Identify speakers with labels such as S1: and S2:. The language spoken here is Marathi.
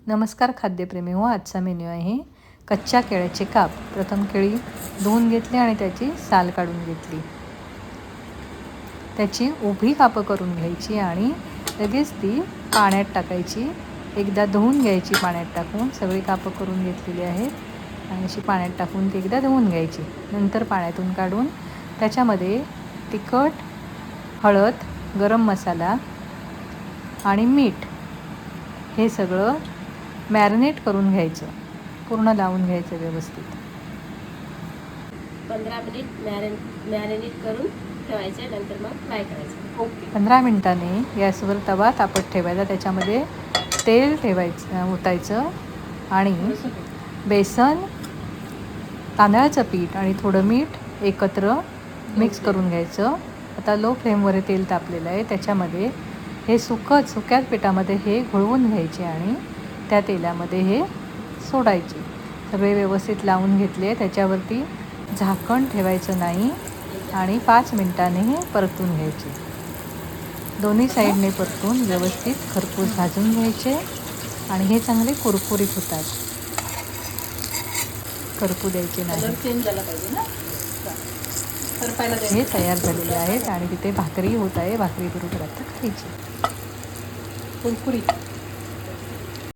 S1: नमस्कार खाद्यप्रेमी हो. आजचा मेन्यू आहे कच्च्या केळ्याचे काप. प्रथम केळी धुवून घेतली आणि त्याची साल काढून घेतली. त्याची उभी कापं करून घ्यायची आणि लगेच ती पाण्यात टाकायची. एकदा धुवून घ्यायची पाण्यात टाकून. सगळी कापं करून घेतलेली आहेत आणि अशी पाण्यात टाकून ती एकदा धुवून घ्यायची. नंतर पाण्यातून काढून त्याच्यामध्ये तिखट, हळद, गरम मसाला आणि मीठ हे सगळं मॅरिनेट करून घ्यायचं. पूर्ण लावून घ्यायचं व्यवस्थित.
S2: 15 मिनिट मॅरिनेट करून ठेवायचे. नंतर मग फ्राय करायचं.
S1: ओके. 15 मिनिटांनी गॅसवर तवा तापत ठेवायचा. त्याच्यामध्ये तेल ठेवायचं, ओतायचं आणि बेसन, तांदळाचं पीठ आणि थोडं मीठ एकत्र मिक्स करून घ्यायचं. आता लो फ्लेमवर हे तेल तापलेलं आहे. त्याच्यामध्ये हे सुक्याच पिठामध्ये हे घोळवून घ्यायचे आणि त्या तेलामध्ये हे सोडायचे. सगळे व्यवस्थित लावून घेतले. त्याच्यावरती झाकण ठेवायचं नाही आणि 5 मिनिटांनी हे परतून घ्यायचे. दोन्ही साईडने परतून व्यवस्थित खरपूस भाजून घ्यायचे आणि हे चांगले कुरकुरीत होतात. करपू द्यायचे नाही. हे तयार झालेले आहेत आणि तिथे भाकरी होत आहे. भाकरी बरोबर आता खायची. कुरकुरीत.